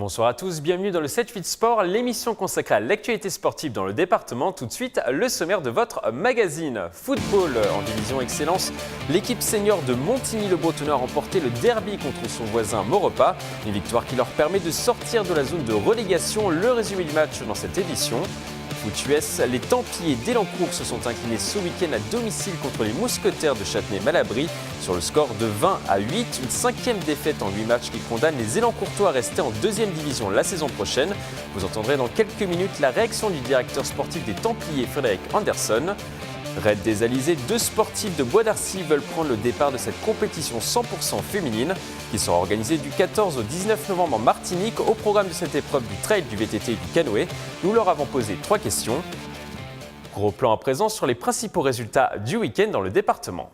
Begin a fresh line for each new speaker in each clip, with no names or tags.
Bonsoir à tous, bienvenue dans le 7-8 Sport, l'émission consacrée à l'actualité sportive dans le département. Tout de suite, le sommaire de votre magazine. Football en division excellence, l'équipe senior de Montigny-le-Bretonneux a remporté le derby contre son voisin Maurepas. Une victoire qui leur permet de sortir de la zone de relégation. Le résumé du match dans cette édition. Foot US, les Templiers d'Elancourt se sont inclinés ce week-end à domicile contre les Mousquetaires de Châtenay-Malabry sur le score de 20-8. Une cinquième défaite en 8 matchs qui condamne les Élancourtois à rester en deuxième division la saison prochaine. Vous entendrez dans quelques minutes la réaction du directeur sportif des Templiers, Frédéric Anderson. Raid des Alizés, 2 sportifs de Bois d'Arcy veulent prendre le départ de cette compétition 100% féminine qui sera organisée du 14 au 19 novembre en Martinique. Au programme de cette épreuve du trail, du VTT et du canoë, nous leur avons posé 3 questions. Gros plan à présent sur les principaux résultats du week-end dans le département.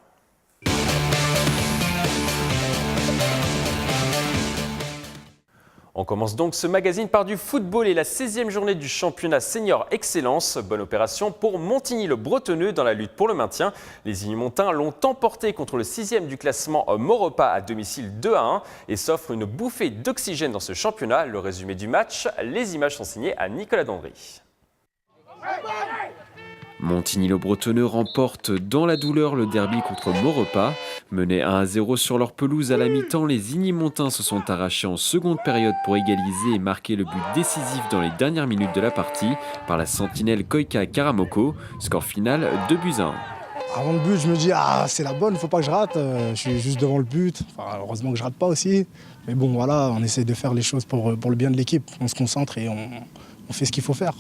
On commence donc ce magazine par du football et la 16e journée du championnat senior excellence. Bonne opération pour Montigny-le-Bretonneux dans la lutte pour le maintien. Les Ignomontins l'ont emporté contre le 6e du classement Maurepas à domicile 2-1 et s'offrent une bouffée d'oxygène dans ce championnat. Le résumé du match, les images sont signées à Nicolas Dandry.
Montigny-le-Bretonneux remporte dans la douleur le derby contre Maurepas. Menés 1-0 sur leur pelouse à la mi-temps, les Ignomontins se sont arrachés en seconde période pour égaliser et marquer le but décisif dans les dernières minutes de la partie par la sentinelle Koika Karamoko. Score final 2-1.
Avant le but, je me dis c'est la bonne, il ne faut pas que je rate. Je suis juste devant le but. Enfin, heureusement que je rate pas aussi. Mais bon, voilà, on essaie de faire les choses pour le bien de l'équipe. On se concentre et on fait ce qu'il faut faire.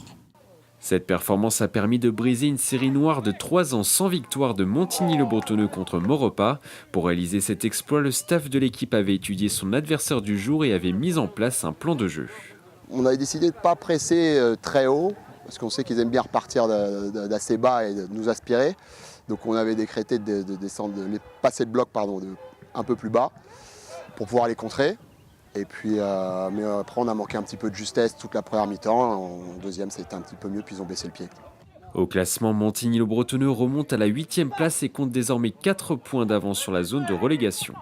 Cette performance a permis de briser une série noire de 3 ans sans victoire de Montigny-le-Bretonneux contre Maurepas. Pour réaliser cet exploit, le staff de l'équipe avait étudié son adversaire du jour et avait mis en place un plan de jeu.
On avait décidé de ne pas presser très haut, parce qu'on sait qu'ils aiment bien repartir d'assez bas et de nous aspirer. Donc on avait décrété de descendre, de passer le bloc un peu plus bas pour pouvoir les contrer. Et puis, mais après, on a manqué un petit peu de justesse toute la première mi-temps. En deuxième, c'était un petit peu mieux, puis ils ont baissé le pied.
Au classement, Montigny-le-Bretonneux remonte à la 8e place et compte désormais 4 points d'avance sur la zone de relégation.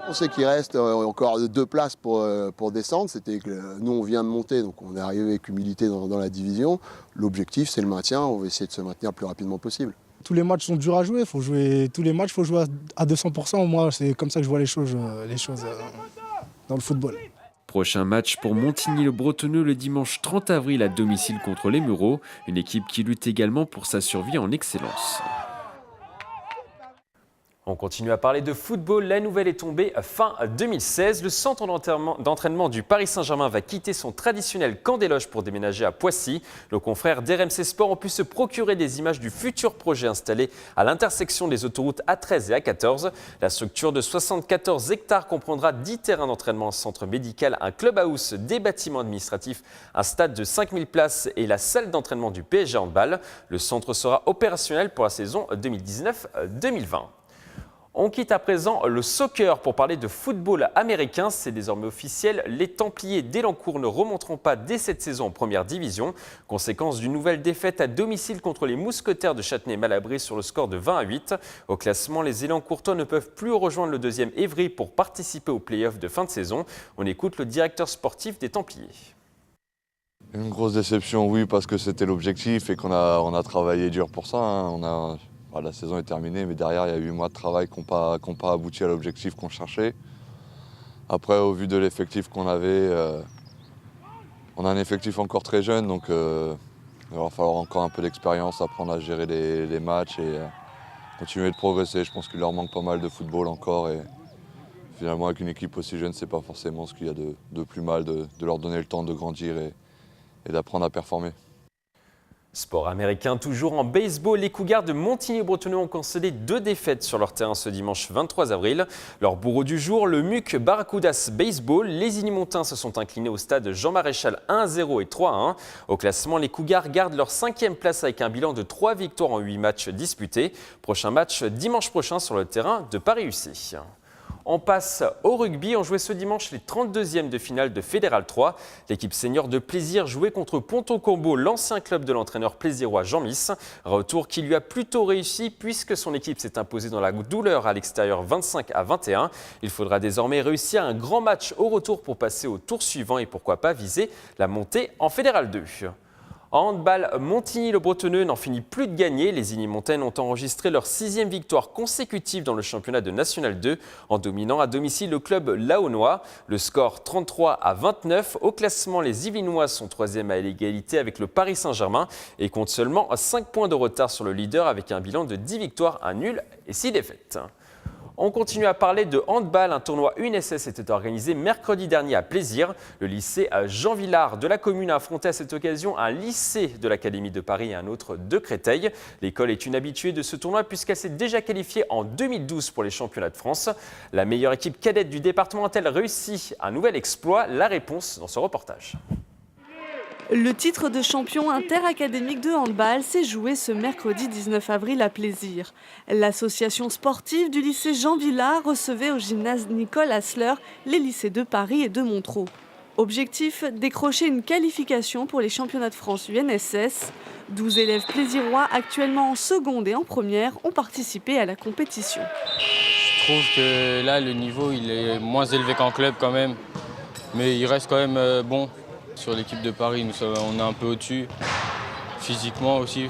On sait qu'il reste encore 2 places pour descendre. C'était que nous, on vient de monter, donc on est arrivé avec humilité dans la division. L'objectif, c'est le maintien. On va essayer de se maintenir le plus rapidement possible.
Tous les matchs sont durs à jouer. Tous les matchs, il faut jouer à 200%. Moi, c'est comme ça que je vois les choses dans le football.
Prochain match pour Montigny-le-Bretonneux le dimanche 30 avril à domicile contre les Mureaux, une équipe qui lutte également pour sa survie en excellence.
On continue à parler de football. La nouvelle est tombée fin 2016. Le centre d'entraînement du Paris Saint-Germain va quitter son traditionnel camp des loges pour déménager à Poissy. Nos confrères d'RMC Sport ont pu se procurer des images du futur projet installé à l'intersection des autoroutes A13 et A14. La structure de 74 hectares comprendra 10 terrains d'entraînement, un centre médical, un clubhouse, des bâtiments administratifs, un stade de 5000 places et la salle d'entraînement du PSG Handball. Le centre sera opérationnel pour la saison 2019-2020. On quitte à présent le soccer pour parler de football américain. C'est désormais officiel. Les Templiers d'Elancourt ne remonteront pas dès cette saison en première division. Conséquence d'une nouvelle défaite à domicile contre les Mousquetaires de Châtenay-Malabry sur le score de 20-8. Au classement, les Élancourtois ne peuvent plus rejoindre le 2e Évry pour participer aux play-offs de fin de saison. On écoute le directeur sportif des Templiers.
Une grosse déception, oui, parce que c'était l'objectif et qu'on a travaillé dur pour ça. La saison est terminée, mais derrière, il y a 8 mois de travail qui n'ont pas abouti à l'objectif qu'on cherchait. Après, au vu de l'effectif qu'on avait, on a un effectif encore très jeune, donc il va falloir encore un peu d'expérience, apprendre à gérer les matchs et continuer de progresser. Je pense qu'il leur manque pas mal de football encore. Et finalement, avec une équipe aussi jeune, c'est pas forcément ce qu'il y a de plus mal de leur donner le temps de grandir et d'apprendre à performer.
Sport américain, toujours en baseball, les Cougars de Montigny-le-Bretonneux ont concédé 2 défaites sur leur terrain ce dimanche 23 avril. Leur bourreau du jour, le MUC Barracudas Baseball. Les Ignomontins se sont inclinés au stade Jean Maréchal 1-0 et 3-1. Au classement, les Cougars gardent leur 5e place avec un bilan de 3 victoires en 8 matchs disputés. Prochain match dimanche prochain sur le terrain de Paris-UC. On passe au rugby. On jouait ce dimanche les 32e de finale de Fédéral 3. L'équipe senior de Plaisir jouait contre Ponton-Combo, l'ancien club de l'entraîneur plaisirois Jean Miss. Retour qui lui a plutôt réussi puisque son équipe s'est imposée dans la douleur à l'extérieur 25-21. Il faudra désormais réussir un grand match au retour pour passer au tour suivant et pourquoi pas viser la montée en Fédéral 2. En handball, Montigny-le-Bretonneux n'en finit plus de gagner. Les Igny-Montaigne ont enregistré leur 6e victoire consécutive dans le championnat de National 2 en dominant à domicile le club laonnois. Le score 33-29. Au classement, les Yvelinois sont 3e à l'égalité avec le Paris Saint-Germain et comptent seulement 5 points de retard sur le leader avec un bilan de 10 victoires, 1 nul et 6 défaites. On continue à parler de handball. Un tournoi UNSS était organisé mercredi dernier à Plaisir. Le lycée Jean Villard de la commune a affronté à cette occasion un lycée de l'Académie de Paris et un autre de Créteil. L'école est une habituée de ce tournoi puisqu'elle s'est déjà qualifiée en 2012 pour les championnats de France. La meilleure équipe cadette du département a-t-elle réussi un nouvel exploit? La réponse dans ce reportage.
Le titre de champion interacadémique de handball s'est joué ce mercredi 19 avril à Plaisir. L'association sportive du lycée Jean Villard recevait au gymnase Nicole Hassler les lycées de Paris et de Montereau. Objectif, décrocher une qualification pour les championnats de France UNSS. 12 élèves plaisirois actuellement en seconde et en première ont participé à la compétition.
Je trouve que là, le niveau il est moins élevé qu'en club quand même, mais il reste quand même bon. Sur l'équipe de Paris, on est un peu au-dessus, physiquement aussi.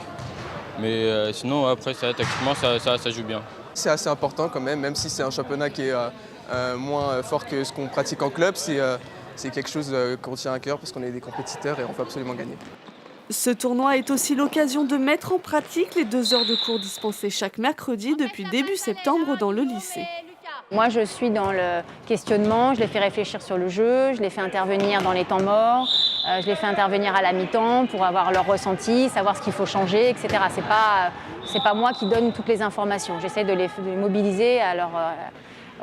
Mais sinon, après, tactiquement, ça joue bien.
C'est assez important quand même si c'est un championnat qui est moins fort que ce qu'on pratique en club. C'est quelque chose qu'on tient à cœur parce qu'on est des compétiteurs et on veut absolument gagner.
Ce tournoi est aussi l'occasion de mettre en pratique les 2 heures de cours dispensées chaque mercredi depuis début septembre dans le lycée.
Moi, je suis dans le questionnement, je les fais réfléchir sur le jeu, je les fais intervenir dans les temps morts, je les fais intervenir à la mi-temps pour avoir leur ressenti, savoir ce qu'il faut changer, etc. C'est pas moi qui donne toutes les informations. J'essaie de les mobiliser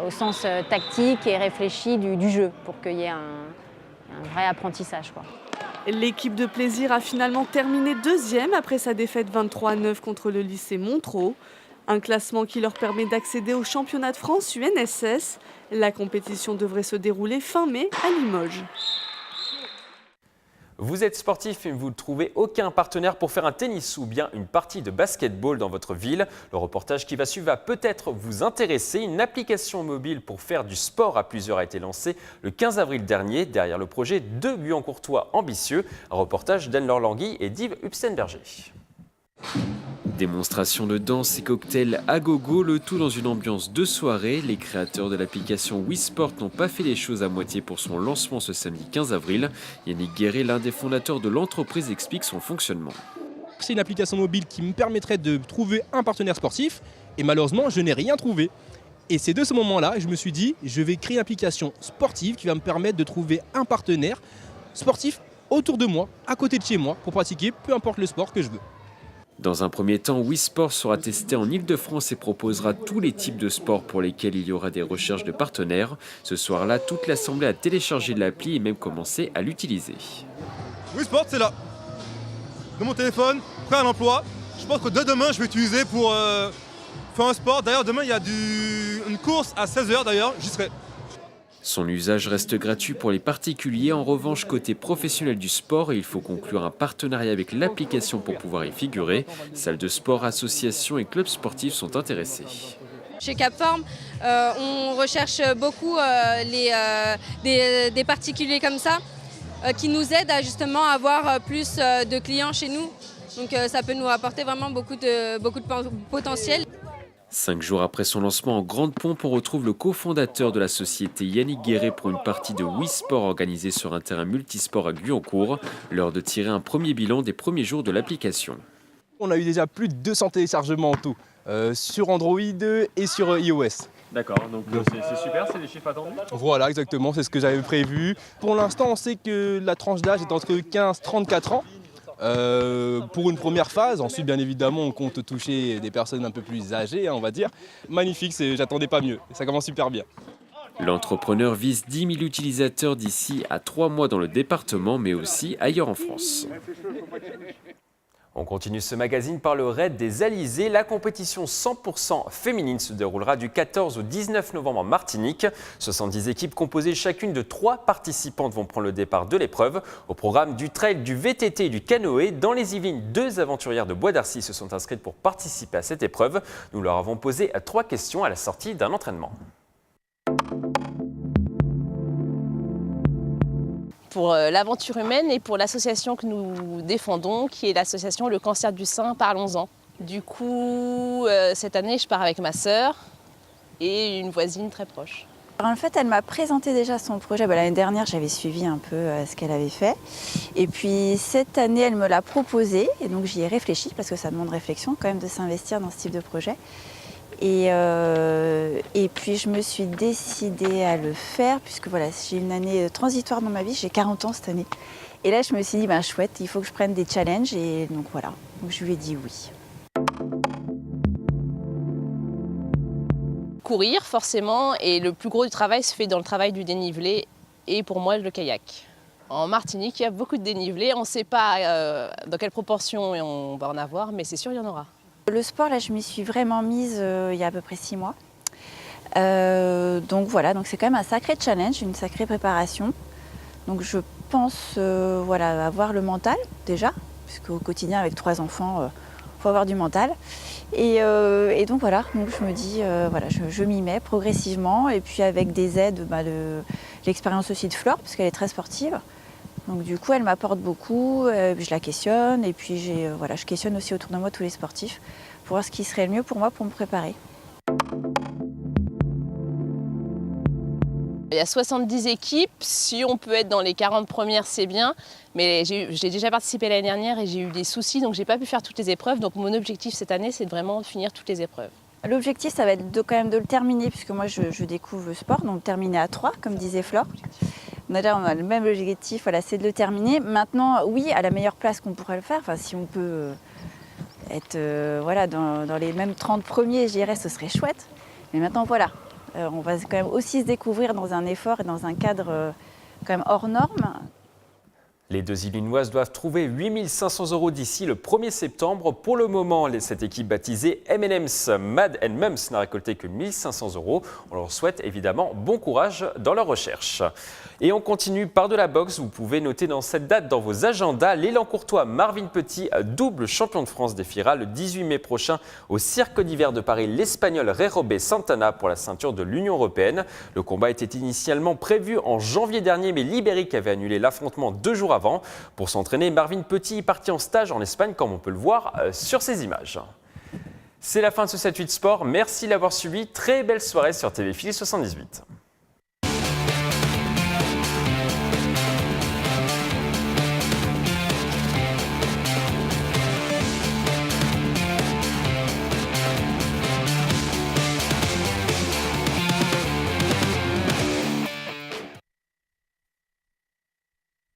au sens tactique et réfléchi du jeu pour qu'il y ait un vrai apprentissage, quoi.
L'équipe de Plaisir a finalement terminé 2e après sa défaite 23-9 contre le lycée Montereau. Un classement qui leur permet d'accéder au championnat de France UNSS. La compétition devrait se dérouler fin mai à Limoges.
Vous êtes sportif et vous ne trouvez aucun partenaire pour faire un tennis ou bien une partie de basketball dans votre ville. Le reportage qui va suivre va peut-être vous intéresser. Une application mobile pour faire du sport à plusieurs a été lancée le 15 avril dernier derrière le projet 2 Guyancourtois ambitieux. Un reportage d'Anne-Laure Langui et d'Yves Hubstenberger.
Démonstration de danse et cocktails à gogo, le tout dans une ambiance de soirée. Les créateurs de l'application WeSport n'ont pas fait les choses à moitié pour son lancement ce samedi 15 avril. Yannick Guéret, l'un des fondateurs de l'entreprise, explique son fonctionnement.
C'est une application mobile qui me permettrait de trouver un partenaire sportif et malheureusement je n'ai rien trouvé. Et c'est de ce moment-là que je me suis dit je vais créer une application sportive qui va me permettre de trouver un partenaire sportif autour de moi, à côté de chez moi, pour pratiquer peu importe le sport que je veux.
Dans un premier temps, WeSport sera testé en Ile-de-France et proposera tous les types de sports pour lesquels il y aura des recherches de partenaires. Ce soir-là, toute l'assemblée a téléchargé l'appli et même commencé à l'utiliser.
WeSport, c'est là. De mon téléphone, prêt à l'emploi. Je pense que dès demain, je vais utiliser pour faire un sport. D'ailleurs, demain, il y a une course à 16h d'ailleurs, j'y serai.
Son usage reste gratuit pour les particuliers. En revanche, côté professionnel du sport, il faut conclure un partenariat avec l'application pour pouvoir y figurer. Salles de sport, associations et clubs sportifs sont intéressés.
Chez Capform, on recherche beaucoup des particuliers comme ça qui nous aident à justement avoir plus de clients chez nous. Donc ça peut nous apporter vraiment beaucoup de potentiel.
5 jours après son lancement en grande pompe, on retrouve le cofondateur de la société Yannick Guéret pour une partie de WeSport organisée sur un terrain multisport à Guyancourt. L'heure de tirer un premier bilan des premiers jours de l'application.
On a eu déjà plus de 200 téléchargements en tout, sur Android et sur iOS.
D'accord, donc c'est super, c'est les chiffres attendus.
Voilà, exactement, c'est ce que j'avais prévu. Pour l'instant, on sait que la tranche d'âge est entre 15 et 34 ans. Pour une première phase, ensuite bien évidemment on compte toucher des personnes un peu plus âgées, on va dire. Magnifique, j'attendais pas mieux, ça commence super bien.
L'entrepreneur vise 10 000 utilisateurs d'ici à 3 mois dans le département, mais aussi ailleurs en France.
On continue ce magazine par le Raid des Alizés. La compétition 100% féminine se déroulera du 14 au 19 novembre en Martinique. 70 équipes composées chacune de 3 participantes vont prendre le départ de l'épreuve. Au programme du trail, du VTT et du canoë. Dans les Yvelines, 2 aventurières de Bois d'Arcy se sont inscrites pour participer à cette épreuve. Nous leur avons posé 3 questions à la sortie d'un entraînement.
Pour l'aventure humaine et pour l'association que nous défendons, qui est l'association Le Cancer du Sein, Parlons-en. Du coup, cette année, je pars avec ma sœur et une voisine très proche.
En fait, elle m'a présenté déjà son projet. L'année dernière, j'avais suivi un peu ce qu'elle avait fait. Et puis cette année, elle me l'a proposé. Et donc j'y ai réfléchi parce que ça demande réflexion quand même de s'investir dans ce type de projet. Et puis je me suis décidée à le faire puisque voilà, j'ai une année transitoire dans ma vie, j'ai 40 ans cette année. Et là je me suis dit chouette, il faut que je prenne des challenges et donc voilà, donc je lui ai dit oui.
Courir forcément, et le plus gros du travail se fait dans le travail du dénivelé et pour moi le kayak. En Martinique, il y a beaucoup de dénivelé, on ne sait pas dans quelle proportion on va en avoir, mais c'est sûr il y en aura.
Le sport, là, je m'y suis vraiment mise il y a à peu près 6 mois. Donc voilà, donc c'est quand même un sacré challenge, une sacrée préparation. Donc je pense avoir le mental déjà, puisque au quotidien avec 3 enfants, il faut avoir du mental. Et donc voilà, donc je me dis, je m'y mets progressivement et puis avec des aides de l'expérience aussi de Flore, parce qu'elle est très sportive. Donc du coup, elle m'apporte beaucoup, je la questionne et puis je questionne aussi autour de moi tous les sportifs pour voir ce qui serait le mieux pour moi pour me préparer.
Il y a 70 équipes, si on peut être dans les 40 premières, c'est bien. Mais j'ai déjà participé l'année dernière et j'ai eu des soucis, donc je n'ai pas pu faire toutes les épreuves. Donc mon objectif cette année, c'est vraiment de finir toutes les épreuves.
L'objectif, ça va être quand même de le terminer, puisque moi je découvre le sport, donc terminer à 3, comme disait Flore. On a le même objectif, c'est de le terminer. Maintenant, oui, à la meilleure place qu'on pourrait le faire, si on peut être dans les mêmes 30 premiers, je dirais, ce serait chouette. Mais maintenant, on va quand même aussi se découvrir dans un effort et dans un cadre quand même hors norme.
Les 2 Yvelinoises doivent trouver 8 500 € d'ici le 1er septembre. Pour le moment, cette équipe baptisée M&M's Mad & Mums n'a récolté que 1 500 €. On leur souhaite évidemment bon courage dans leur recherche. Et on continue par de la boxe. Vous pouvez noter dans cette date dans vos agendas, l'élan courtois Marvin Petit, double champion de France, défiera le 18 mai prochain au Cirque d'hiver de Paris l'Espagnol Rerobé Santana pour la ceinture de l'Union européenne. Le combat était initialement prévu en janvier dernier, mais l'Ibérique avait annulé l'affrontement 2 jours avant. Pour s'entraîner, Marvin Petit est parti en stage en Espagne, comme on peut le voir sur ces images. C'est la fin de ce 7-8 Sport. Merci de l'avoir suivi. Très belle soirée sur TV Philly 78.